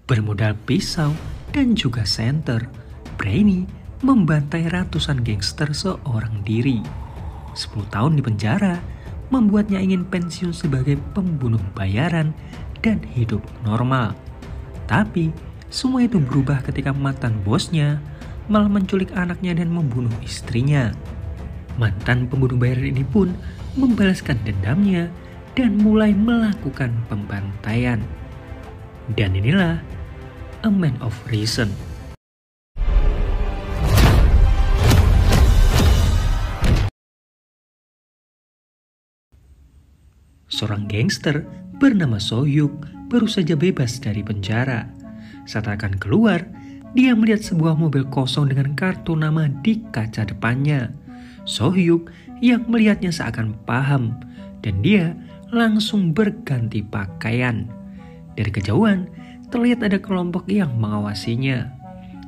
Bermodal pisau dan juga senter, Brainy membantai ratusan gangster seorang diri. 10 tahun di penjara membuatnya ingin pensiun sebagai pembunuh bayaran dan hidup normal. Tapi semua itu berubah ketika mantan bosnya malah menculik anaknya dan membunuh istrinya. Mantan pembunuh bayaran ini pun membalaskan dendamnya dan mulai melakukan pembantaian. Dan inilah A Man of Reason. Seorang gangster bernama So-hyuk baru saja bebas dari penjara. Saat akan keluar, dia melihat sebuah mobil kosong dengan kartu nama di kaca depannya. So-hyuk yang melihatnya seakan paham dan dia langsung berganti pakaian. Dari kejauhan, terlihat ada kelompok yang mengawasinya.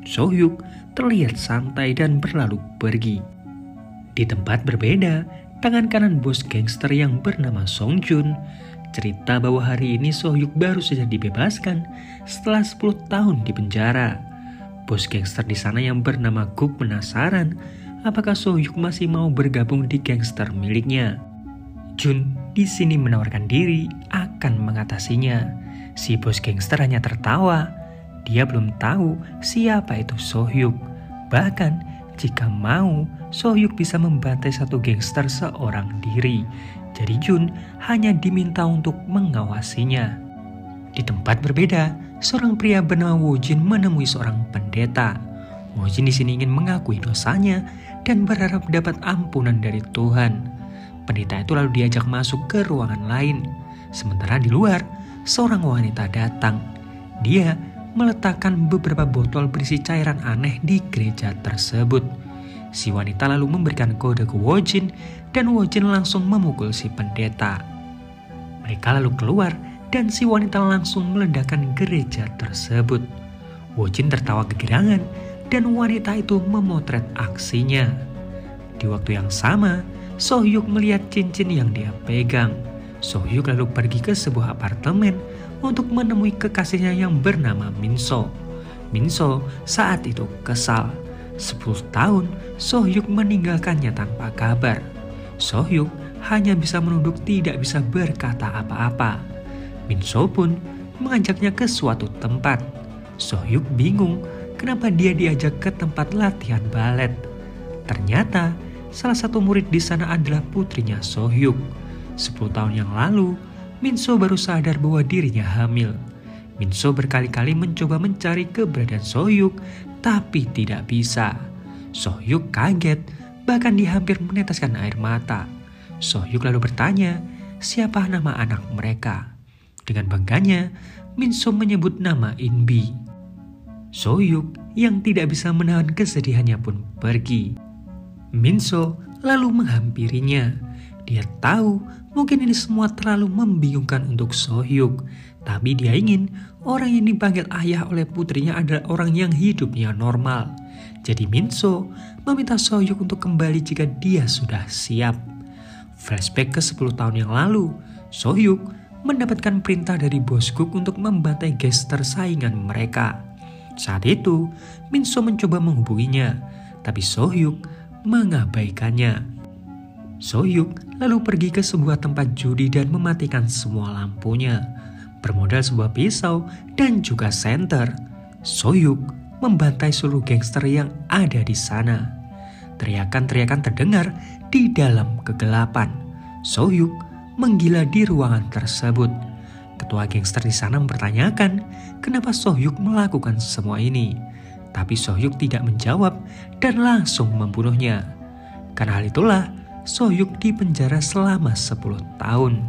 So-hyuk terlihat santai dan berlalu pergi. Di tempat berbeda, tangan kanan bos gangster yang bernama Song-jun cerita bahwa hari ini So-hyuk baru saja dibebaskan setelah 10 tahun di penjara. Bos gangster di sana yang bernama Guk penasaran apakah So-hyuk masih mau bergabung di gangster miliknya. Jun di sini menawarkan diri akan mengatasinya. Si bos gangster hanya tertawa. Dia belum tahu siapa itu So-hyuk. Bahkan jika mau, So-hyuk bisa membantai satu gangster seorang diri. Jadi Jun hanya diminta untuk mengawasinya. Di tempat berbeda, seorang pria bernama Woo-jin menemui seorang pendeta. Woo-jin di sini ingin mengakui dosanya dan berharap dapat ampunan dari Tuhan. Pendeta itu lalu diajak masuk ke ruangan lain. Sementara di luar, seorang wanita datang. Dia meletakkan beberapa botol berisi cairan aneh di gereja tersebut. Si wanita lalu memberikan kode ke Woo-jin dan Woo-jin langsung memukul si pendeta. Mereka lalu keluar dan si wanita langsung meledakkan gereja tersebut. Woo-jin tertawa kegirangan dan wanita itu memotret aksinya. Di waktu yang sama, So-hyuk melihat cincin yang dia pegang. So-hyuk lalu pergi ke sebuah apartemen untuk menemui kekasihnya yang bernama Min-so. Min-so saat itu kesal. 10 tahun So-hyuk meninggalkannya tanpa kabar. So-hyuk hanya bisa menunduk, tidak bisa berkata apa-apa. Min-so pun mengajaknya ke suatu tempat. So-hyuk bingung kenapa dia diajak ke tempat latihan balet. Ternyata salah satu murid di sana adalah putrinya So-hyuk. 10 tahun yang lalu, Min-so baru sadar bahwa dirinya hamil. Min-so berkali-kali mencoba mencari keberadaan So-hyuk, tapi tidak bisa. So-hyuk kaget, bahkan dia hampir meneteskan air mata. So-hyuk lalu bertanya, siapa nama anak mereka? Dengan bangganya, Min-so menyebut nama In-bi. So-hyuk yang tidak bisa menahan kesedihannya pun pergi. Min-so lalu menghampirinya. Dia tahu mungkin ini semua terlalu membingungkan untuk So-hyuk, tapi dia ingin orang yang dipanggil ayah oleh putrinya adalah orang yang hidupnya normal. Jadi Min-so meminta So-hyuk untuk kembali jika dia sudah siap. Flashback ke 10 tahun yang lalu, So-hyuk mendapatkan perintah dari bos Guk untuk membantai gangster saingan mereka. Saat itu, Min-so mencoba menghubunginya, tapi So-hyuk mengabaikannya. So-hyuk lalu pergi ke sebuah tempat judi dan mematikan semua lampunya. Bermodal sebuah pisau dan juga senter, So-hyuk membantai seluruh gangster yang ada di sana. Teriakan-teriakan terdengar di dalam kegelapan. So-hyuk menggila di ruangan tersebut. Ketua gangster di sana mempertanyakan kenapa So-hyuk melakukan semua ini. Tapi So-hyuk tidak menjawab dan langsung membunuhnya. Karena hal itulah So-hyuk dipenjara selama 10 tahun.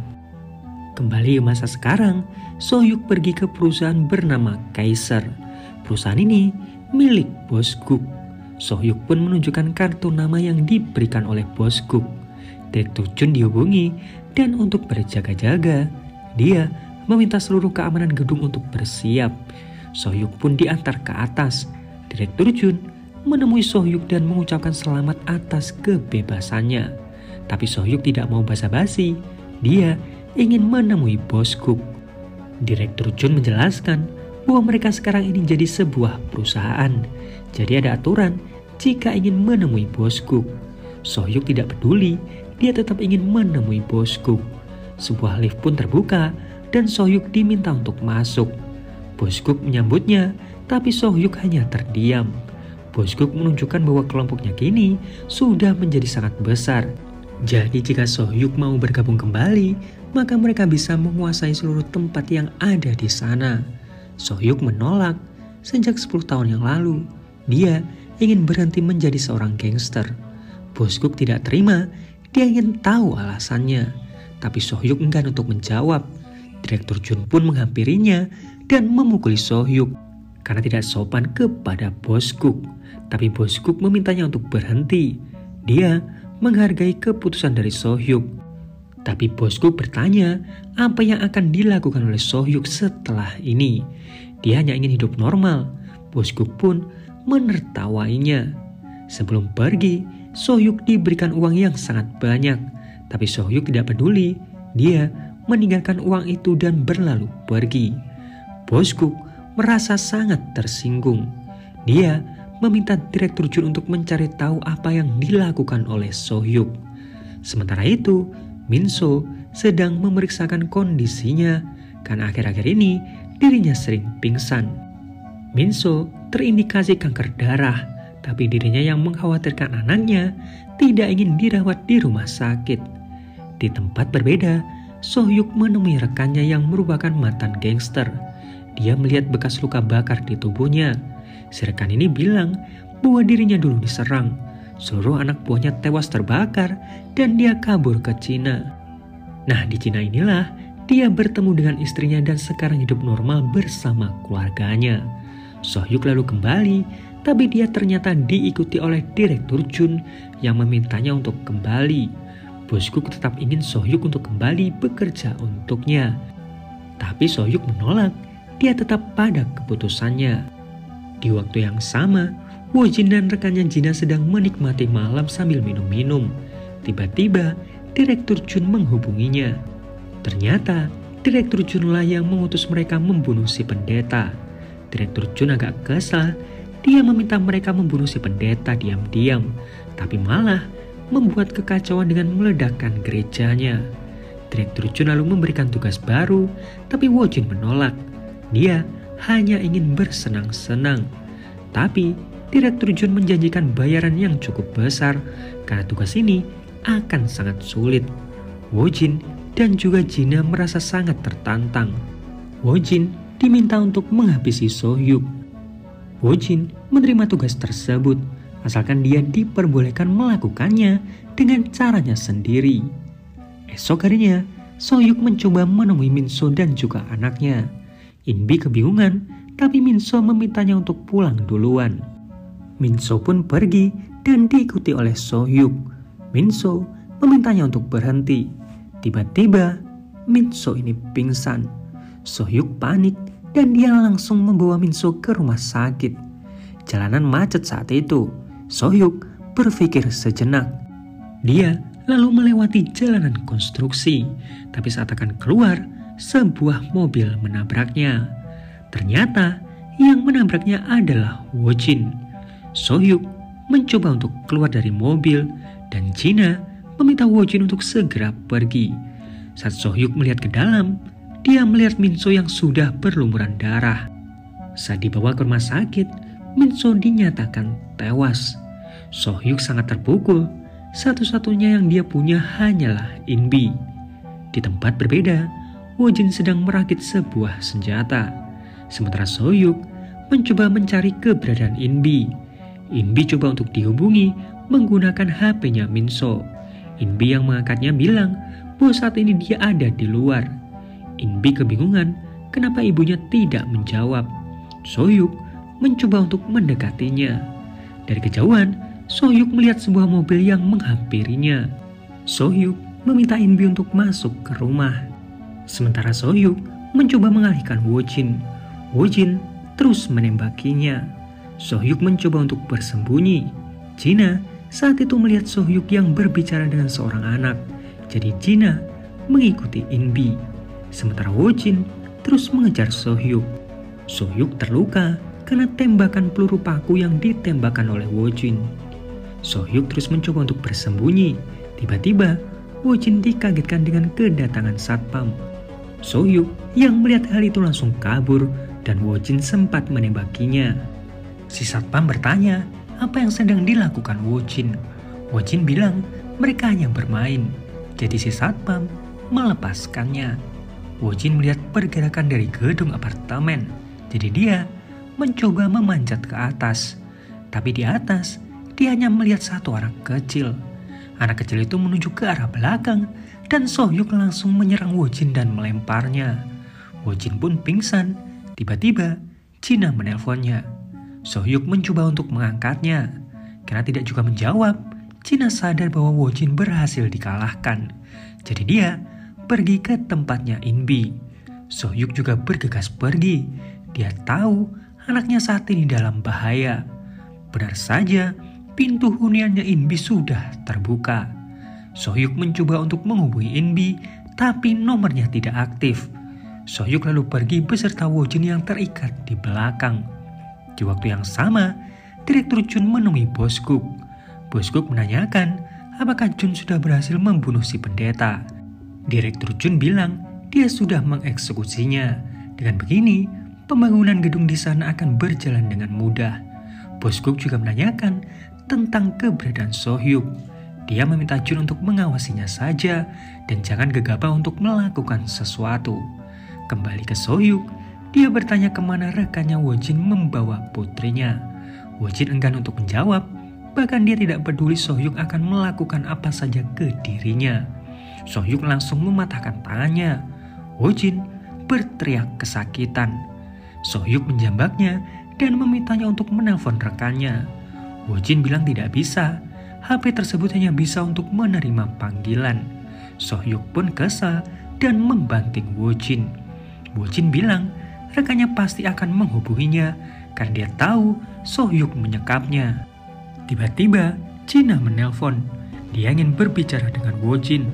Kembali ke masa sekarang, So-hyuk pergi ke perusahaan bernama Kaiser. Perusahaan ini milik bos Guk. So-hyuk pun menunjukkan kartu nama yang diberikan oleh bos Guk. Direktur Jun dihubungi dan untuk berjaga-jaga, dia meminta seluruh keamanan gedung untuk bersiap. So-hyuk pun diantar ke atas. Direktur Jun menemui So-hyuk dan mengucapkan selamat atas kebebasannya. Tapi So-hyuk tidak mau basa-basi. Dia ingin menemui bos Guk. Direktur Jun menjelaskan bahwa mereka sekarang ini jadi sebuah perusahaan. Jadi ada aturan jika ingin menemui Bos Guk. Sohyuk tidak peduli, dia tetap ingin menemui Bos Guk. Sebuah lift pun terbuka dan Sohyuk diminta untuk masuk. Bos Guk menyambutnya, tapi Sohyuk hanya terdiam. Bos Guk menunjukkan bahwa kelompoknya kini sudah menjadi sangat besar. Jadi jika Sohyuk mau bergabung kembali, maka mereka bisa menguasai seluruh tempat yang ada di sana. Sohyuk menolak. Sejak 10 tahun yang lalu, dia ingin berhenti menjadi seorang gangster. Bos Guk tidak terima, dia ingin tahu alasannya. Tapi Sohyuk enggan untuk menjawab. Direktur Jun pun menghampirinya dan memukuli Sohyuk karena tidak sopan kepada Bos Guk. Tapi Bos Guk memintanya untuk berhenti. Dia menghargai keputusan dari Sohyuk. Tapi Bos Guk bertanya apa yang akan dilakukan oleh Sohyuk setelah ini. Dia hanya ingin hidup normal. Bos Guk pun menertawainya. Sebelum pergi, Sohyuk diberikan uang yang sangat banyak. Tapi Sohyuk tidak peduli. Dia meninggalkan uang itu dan berlalu pergi. Bos Guk merasa sangat tersinggung. Dia meminta Direktur Jun untuk mencari tahu apa yang dilakukan oleh Sohyuk. Sementara itu, Minso sedang memeriksakan kondisinya karena akhir-akhir ini dirinya sering pingsan. Minso terindikasi kanker darah, tapi dirinya yang mengkhawatirkan anaknya tidak ingin dirawat di rumah sakit. Di tempat berbeda, Sohyuk menemui rekannya yang merupakan mantan gangster. Dia melihat bekas luka bakar di tubuhnya. Si rekan ini bilang bahwa dirinya dulu diserang. Seluruh anak buahnya tewas terbakar dan dia kabur ke Cina. Nah, di Cina inilah dia bertemu dengan istrinya dan sekarang hidup normal bersama keluarganya. Sohyuk lalu kembali, tapi dia ternyata diikuti oleh Direktur Jun yang memintanya untuk kembali. Bos Guk tetap ingin Sohyuk untuk kembali bekerja untuknya. Tapi Sohyuk menolak, dia tetap pada keputusannya. Di waktu yang sama, Wojin dan rekannya Jina sedang menikmati malam sambil minum-minum. Tiba-tiba, Direktur Jun menghubunginya. Ternyata, Direktur Junlah yang mengutus mereka membunuh si pendeta. Direktur Jun agak kesal, dia meminta mereka membunuh si pendeta diam-diam, tapi malah membuat kekacauan dengan meledakkan gerejanya. Direktur Jun lalu memberikan tugas baru, tapi Wojin menolak. Dia hanya ingin bersenang-senang. Tapi Direktur Jun menjanjikan bayaran yang cukup besar karena tugas ini akan sangat sulit. Wojin dan juga Jina merasa sangat tertantang. Wojin diminta untuk menghabisi Sohyuk. Wojin menerima tugas tersebut asalkan dia diperbolehkan melakukannya dengan caranya sendiri. Esok harinya, Sohyuk mencoba menemui Minso dan juga anaknya. Inbi kebingungan, tapi Minso memintanya untuk pulang duluan. Minso pun pergi dan diikuti oleh Sohyuk. Minso memintanya untuk berhenti. Tiba-tiba, Minso ini pingsan. Sohyuk panik dan dia langsung membawa Minso ke rumah sakit. Jalanan macet saat itu. Sohyuk berpikir sejenak. Dia lalu melewati jalanan konstruksi, tapi saat akan keluar, sebuah mobil menabraknya. Ternyata yang menabraknya adalah Wojin. Sohyuk mencoba untuk keluar dari mobil dan Jina meminta Wojin untuk segera pergi. Saat Sohyuk melihat ke dalam, dia melihat Minso yang sudah berlumuran darah. Saat dibawa ke rumah sakit, Minso dinyatakan tewas. Sohyuk sangat terpukul. Satu-satunya yang dia punya hanyalah Inbi. Di tempat berbeda, Wojin sedang merakit sebuah senjata. Sementara Sohyuk mencoba mencari keberadaan Inbi. Inbi coba untuk dihubungi menggunakan HP-nya Minso. Inbi yang mengangkatnya bilang bahwa saat ini dia ada di luar. Inbi kebingungan kenapa ibunya tidak menjawab. Sohyuk mencoba untuk mendekatinya. Dari kejauhan, Sohyuk melihat sebuah mobil yang menghampirinya. Sohyuk meminta Inbi untuk masuk ke rumah. Sementara Sohyuk mencoba mengalihkan Wojin. Wojin terus menembakinya. Sohyuk mencoba untuk bersembunyi. Jina saat itu melihat Sohyuk yang berbicara dengan seorang anak. Jadi Jina mengikuti Inbi. Sementara Wojin terus mengejar Sohyuk. Sohyuk terluka karena tembakan peluru paku yang ditembakkan oleh Wojin. Sohyuk terus mencoba untuk bersembunyi. Tiba-tiba, Wojin dikagetkan dengan kedatangan satpam. Sohyuk yang melihat hal itu langsung kabur dan Wojin sempat menembakinya. Si satpam bertanya apa yang sedang dilakukan Wojin. Wojin bilang mereka hanya bermain. Jadi si satpam melepaskannya. Wojin melihat pergerakan dari gedung apartemen. Jadi dia mencoba memanjat ke atas. Tapi di atas dia hanya melihat satu anak kecil. Anak kecil itu menuju ke arah belakang dan Sohyuk langsung menyerang Wojin dan melemparnya. Wojin pun pingsan. Tiba-tiba China menelponnya. Sohyuk mencoba untuk mengangkatnya. Karena tidak juga menjawab, China sadar bahwa Wojin berhasil dikalahkan. Jadi dia pergi ke tempatnya Inbi. Sohyuk juga bergegas pergi. Dia tahu anaknya saat ini dalam bahaya. Benar saja, pintu huniannya Inbi sudah terbuka. Sohyuk mencoba untuk menghubungi Inbi, tapi nomornya tidak aktif. Sohyuk lalu pergi beserta Wojin yang terikat di belakang. Di waktu yang sama, Direktur Jun menemui Bos Guk. Bos Guk menanyakan apakah Jun sudah berhasil membunuh si pendeta. Direktur Jun bilang dia sudah mengeksekusinya. Dengan begini, pembangunan gedung di sana akan berjalan dengan mudah. Bos Guk juga menanyakan tentang keberadaan Sohyuk. Dia meminta Jun untuk mengawasinya saja dan jangan gegabah untuk melakukan sesuatu. Kembali ke Sohyuk, dia bertanya kemana rekannya Wojin membawa putrinya. Wojin enggan untuk menjawab, bahkan dia tidak peduli Sohyuk akan melakukan apa saja ke dirinya. Sohyuk langsung mematahkan tangannya. Wojin berteriak kesakitan. Sohyuk menjambaknya dan memintanya untuk menelpon rekannya. Wojin bilang tidak bisa. HP tersebut hanya bisa untuk menerima panggilan. Sohyuk pun kesal dan membanting Wojin. Wojin bilang rekannya pasti akan menghubunginya karena dia tahu Sohyuk menyekapnya. Tiba-tiba China menelpon. Dia ingin berbicara dengan Wojin.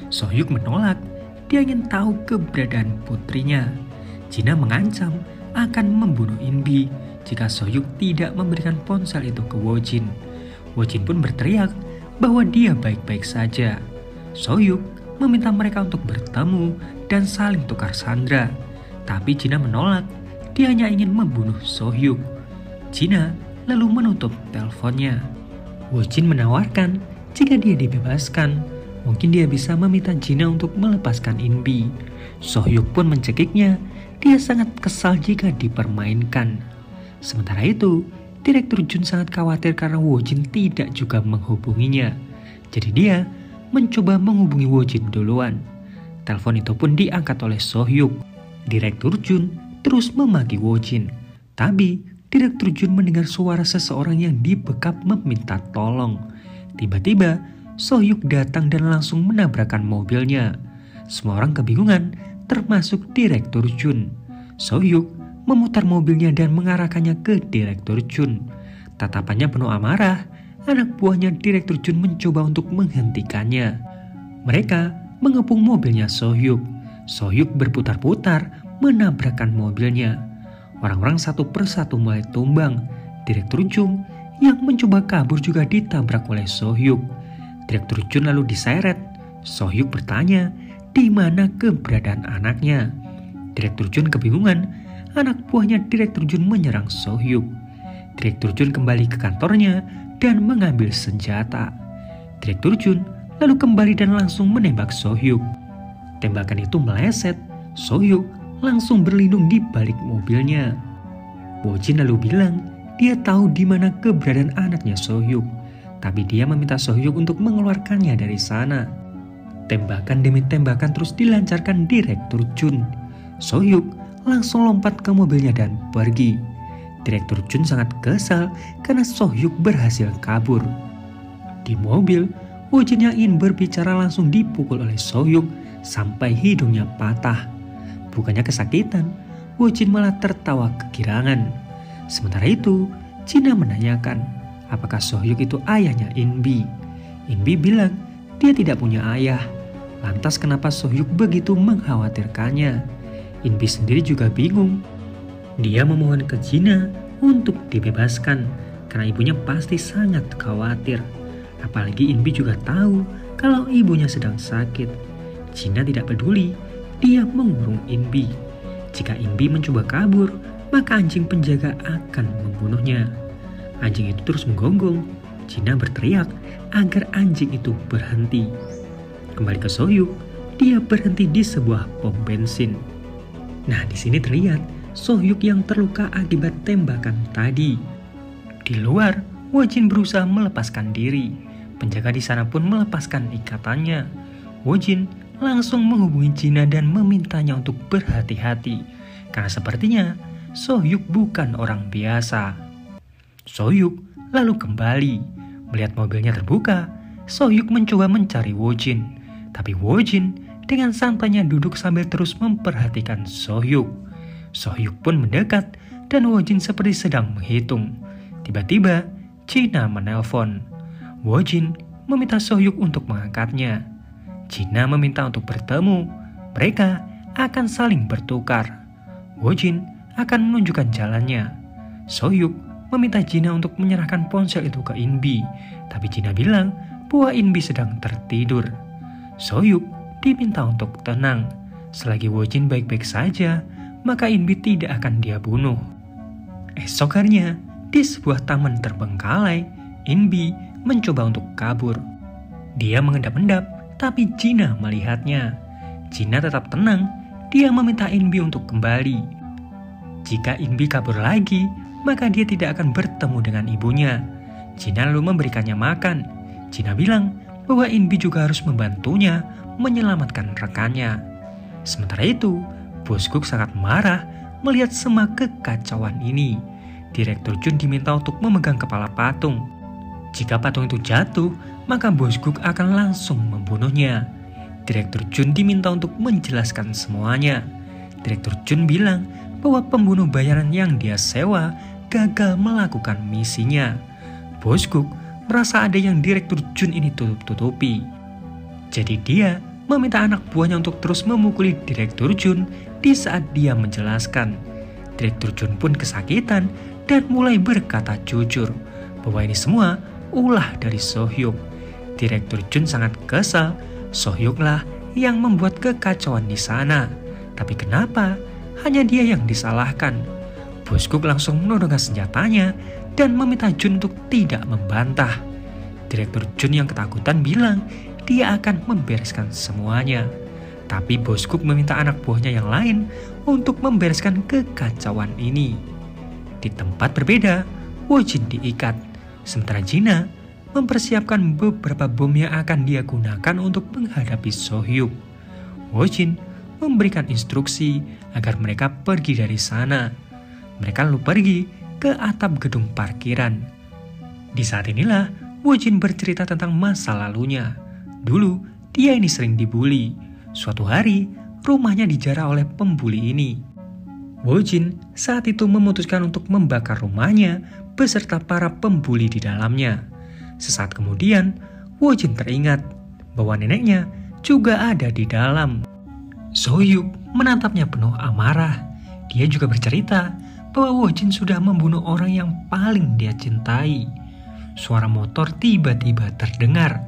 Sohyuk menolak. Dia ingin tahu keberadaan putrinya. China mengancam akan membunuh Inbi jika Sohyuk tidak memberikan ponsel itu ke Wojin. Wojin pun berteriak bahwa dia baik-baik saja. Sohyuk meminta mereka untuk bertemu dan saling tukar sandera. Tapi China menolak. Dia hanya ingin membunuh Sohyuk. China lalu menutup teleponnya. Wojin menawarkan jika dia dibebaskan, mungkin dia bisa meminta China untuk melepaskan Inbi. Sohyuk pun mencekiknya. Dia sangat kesal jika dipermainkan. Sementara itu, Direktur Jun sangat khawatir karena Wojin tidak juga menghubunginya. Jadi dia mencoba menghubungi Wojin duluan. Telepon itu pun diangkat oleh Sohyuk. Direktur Jun terus memaki Wojin. Tapi Direktur Jun mendengar suara seseorang yang dibekap meminta tolong. Tiba-tiba Sohyuk datang dan langsung menabrakkan mobilnya. Semua orang kebingungan, termasuk Direktur Jun. Sohyuk memutar mobilnya dan mengarahkannya ke Direktur Jun. Tatapannya penuh amarah. Anak buahnya Direktur Jun mencoba untuk menghentikannya. Mereka mengepung mobilnya Sohyuk. Sohyuk berputar-putar menabrakkan mobilnya. Orang-orang satu persatu mulai tumbang. Direktur Jun yang mencoba kabur juga ditabrak oleh Sohyuk. Direktur Jun lalu diseret. Sohyuk bertanya, di mana keberadaan anaknya? Direktur Jun kebingungan. Anak buahnya Direktur Jun menyerang Sohyuk. Direktur Jun kembali ke kantornya dan mengambil senjata. Direktur Jun lalu kembali dan langsung menembak Sohyuk. Tembakan itu meleset. Sohyuk langsung berlindung di balik mobilnya. Wojin lalu bilang dia tahu di mana keberadaan anaknya Sohyuk, tapi dia meminta Sohyuk untuk mengeluarkannya dari sana. Tembakan demi tembakan terus dilancarkan Direktur Jun. Sohyuk langsung lompat ke mobilnya dan pergi. Direktur Jun sangat kesal karena Sohyuk berhasil kabur. Di mobil, Wojin yang ingin berbicara langsung dipukul oleh Sohyuk sampai hidungnya patah. Bukannya kesakitan, Wojin malah tertawa kegirangan. Sementara itu, China menanyakan apakah Sohyuk itu ayahnya Inbi. Inbi bilang dia tidak punya ayah. Lantas kenapa Sohyuk begitu mengkhawatirkannya? Inbi sendiri juga bingung. Dia memohon ke Jina untuk dibebaskan karena ibunya pasti sangat khawatir. Apalagi Inbi juga tahu kalau ibunya sedang sakit. Jina tidak peduli, dia mengurung Inbi. Jika Inbi mencoba kabur, maka anjing penjaga akan membunuhnya. Anjing itu terus menggonggong. Jina berteriak agar anjing itu berhenti. Kembali ke Sohyuk, dia berhenti di sebuah pom bensin. Nah, di sini terlihat Sohyuk yang terluka akibat tembakan tadi. Di luar, Wojin berusaha melepaskan diri. Penjaga di sana pun melepaskan ikatannya. Wojin langsung menghubungi Jina dan memintanya untuk berhati-hati, karena sepertinya Sohyuk bukan orang biasa. Sohyuk lalu kembali. Melihat mobilnya terbuka, Sohyuk mencoba mencari Wojin. Tapi Wojin dengan santainya duduk sambil terus memperhatikan Sohyuk. Sohyuk pun mendekat dan Wojin seperti sedang menghitung. Tiba-tiba Jina menelpon. Wojin meminta Sohyuk untuk mengangkatnya. Jina meminta untuk bertemu. Mereka akan saling bertukar. Wojin akan menunjukkan jalannya. Sohyuk meminta Jina untuk menyerahkan ponsel itu ke Inbi. Tapi Jina bilang bahwa Inbi sedang tertidur. Sohyuk diminta untuk tenang. Selagi Wojin baik-baik saja, maka Inbi tidak akan dia bunuh. Esok harinya, di sebuah taman terbengkalai, Inbi mencoba untuk kabur. Dia mengendap-endap, tapi Jina melihatnya. Jina tetap tenang, dia meminta Inbi untuk kembali. Jika Inbi kabur lagi, maka dia tidak akan bertemu dengan ibunya. Jina lalu memberikannya makan. Jina bilang bahwa Inbi juga harus membantunya menyelamatkan rekannya. Sementara itu, Bos Guk sangat marah melihat semua kekacauan ini. Direktur Jun diminta untuk memegang kepala patung. Jika patung itu jatuh, maka Bos Guk akan langsung membunuhnya. Direktur Jun diminta untuk menjelaskan semuanya. Direktur Jun bilang bahwa pembunuh bayaran yang dia sewa gagal melakukan misinya. Bos Guk merasa ada yang Direktur Jun ini tutup-tutupi. Jadi dia meminta anak buahnya untuk terus memukuli Direktur Jun di saat dia menjelaskan. Direktur Jun pun kesakitan dan mulai berkata jujur bahwa ini semua ulah dari Sohyuk. Direktur Jun sangat kesal, Sohyuklah yang membuat kekacauan di sana. Tapi kenapa hanya dia yang disalahkan? Bos Guk langsung menodongkan senjatanya dan meminta Jun untuk tidak membantah. Direktur Jun yang ketakutan bilang dia akan membereskan semuanya. Tapi Bos Guk meminta anak buahnya yang lain untuk membereskan kekacauan ini. Di tempat berbeda, Wojin diikat. Sementara Jina mempersiapkan beberapa bom yang akan dia gunakan untuk menghadapi Sohyuk. Wojin memberikan instruksi agar mereka pergi dari sana. Mereka lalu pergi ke atap gedung parkiran. Di saat inilah Wojin bercerita tentang masa lalunya. Dulu dia ini sering dibully. Suatu hari rumahnya dijarah oleh pembuli ini. Wojin saat itu memutuskan untuk membakar rumahnya beserta para pembuli di dalamnya. Sesaat kemudian, Wojin teringat bahwa neneknya juga ada di dalam. Sohyuk menatapnya penuh amarah. Dia juga bercerita bahwa Wojin sudah membunuh orang yang paling dia cintai. Suara motor tiba-tiba terdengar.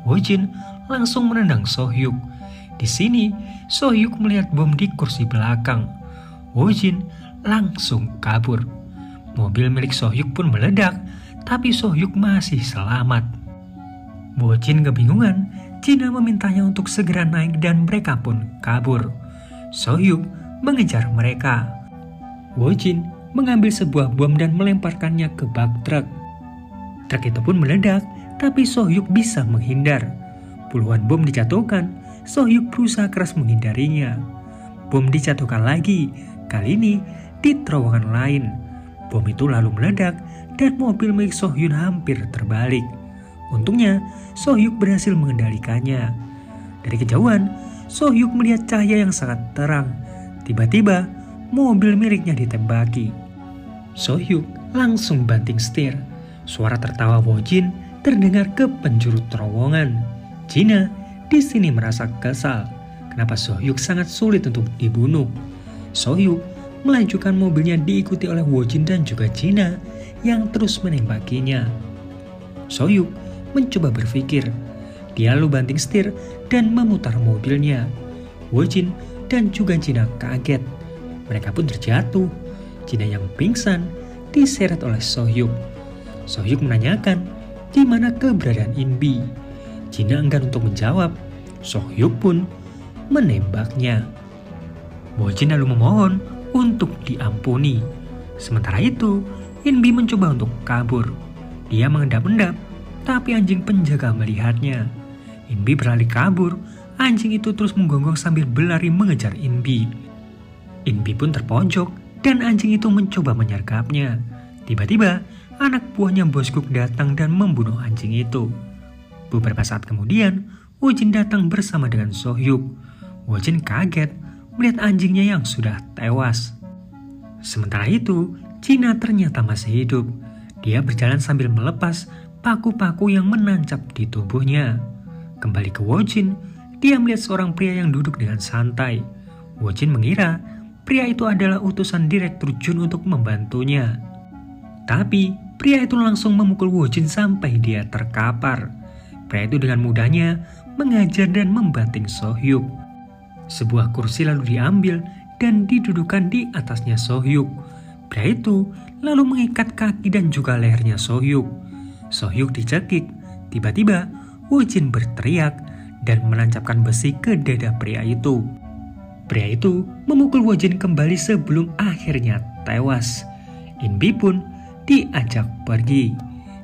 Wojin langsung menendang Sohyuk. Di sini, Sohyuk melihat bom di kursi belakang. Wojin langsung kabur. Mobil milik Sohyuk pun meledak, tapi Sohyuk masih selamat. Wojin kebingungan, Jina memintanya untuk segera naik dan mereka pun kabur. Sohyuk mengejar mereka. Wojin mengambil sebuah bom dan melemparkannya ke bak truk. Truk itu pun meledak, tapi Sohyuk bisa menghindar. Puluhan bom dijatuhkan, Sohyuk berusaha keras menghindarinya. Bom dijatuhkan lagi, kali ini di terowongan lain. Bom itu lalu meledak dan mobil milik Sohyun hampir terbalik. Untungnya, Sohyuk berhasil mengendalikannya. Dari kejauhan, Sohyuk melihat cahaya yang sangat terang. Tiba-tiba, mobil miliknya ditembaki. Sohyuk langsung banting setir. Suara tertawa Wojin terdengar ke penjuru terowongan. Jina di sini merasa kesal. Kenapa Sohyuk sangat sulit untuk dibunuh? Sohyuk melajukan mobilnya diikuti oleh Woo-jin dan juga Jina yang terus menembakinya. So-hyuk mencoba berpikir. Dia lalu banting setir dan memutar mobilnya. Woo-jin dan juga Jina kaget. Mereka pun terjatuh. Jina yang pingsan diseret oleh So-hyuk. So-hyuk menanyakan di mana keberadaan In-bi. Jina enggan untuk menjawab. So-hyuk pun menembaknya. Woo-jin lalu memohon untuk diampuni. Sementara itu, In-bi mencoba untuk kabur. Dia mengendap-endap, tapi anjing penjaga melihatnya. In-bi berlari kabur. Anjing itu terus menggonggong sambil berlari mengejar In-bi. In-bi pun terpojok dan anjing itu mencoba menyergapnya. Tiba-tiba, anak buahnya Bosguk datang dan membunuh anjing itu. Beberapa saat kemudian, Woo-jin datang bersama dengan So-hyuk. Woo-jin kaget melihat anjingnya yang sudah tewas. Sementara itu, Jina ternyata masih hidup. Dia berjalan sambil melepas paku-paku yang menancap di tubuhnya. Kembali ke Woo-jin, dia melihat seorang pria yang duduk dengan santai. Woo-jin mengira pria itu adalah utusan Direktur Jun untuk membantunya. Tapi pria itu langsung memukul Woo-jin sampai dia terkapar. Pria itu dengan mudahnya mengajar dan membanting So-hyuk. Sebuah kursi lalu diambil dan didudukan di atasnya So-hyuk. Pria itu lalu mengikat kaki dan juga lehernya So-hyuk. So-hyuk dicekik. Tiba-tiba Woo-jin berteriak dan menancapkan besi ke dada pria itu. Pria itu memukul Woo-jin kembali sebelum akhirnya tewas. In-bi pun diajak pergi.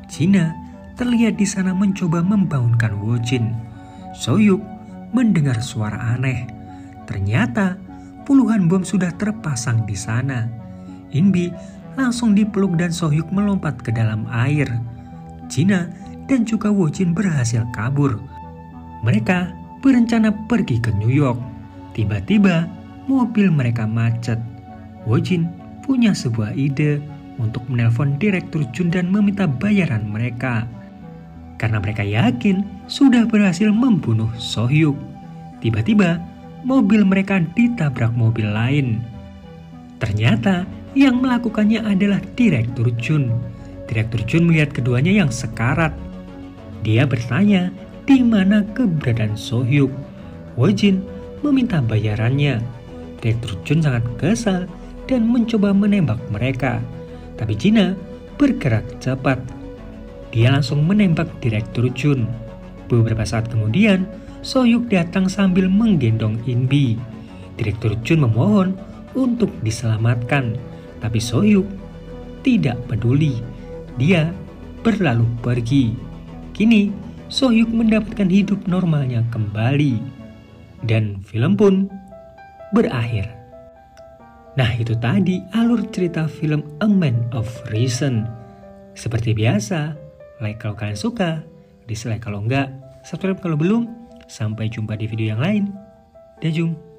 Jina terlihat di sana mencoba membangunkan Woo-jin. So-hyuk mendengar suara aneh. Ternyata puluhan bom sudah terpasang di sana. In-bi langsung dipeluk dan So-hyuk melompat ke dalam air. Jina dan juga Woo-jin berhasil kabur. Mereka berencana pergi ke New York. Tiba-tiba mobil mereka macet. Woo-jin punya sebuah ide untuk menelpon Direktur Jun dan meminta bayaran mereka. Karena mereka yakin sudah berhasil membunuh So-hyuk. Tiba-tiba mobil mereka ditabrak mobil lain. Ternyata yang melakukannya adalah Direktur Jun. Direktur Jun melihat keduanya yang sekarat. Dia bertanya di mana keberadaan So-hyuk. Woo-jin meminta bayarannya. Direktur Jun sangat kesal dan mencoba menembak mereka. Tapi Jina bergerak cepat. Dia langsung menembak Direktur Jun. Beberapa saat kemudian, So-hyuk datang sambil menggendong In-bi. Direktur Jun memohon untuk diselamatkan, tapi So-hyuk tidak peduli. Dia berlalu pergi. Kini, So-hyuk mendapatkan hidup normalnya kembali. Dan film pun berakhir. Nah, itu tadi alur cerita film A Man of Reason. Seperti biasa, like kalau kalian suka, dislike kalau enggak, subscribe kalau belum. Sampai jumpa di video yang lain. Dajung.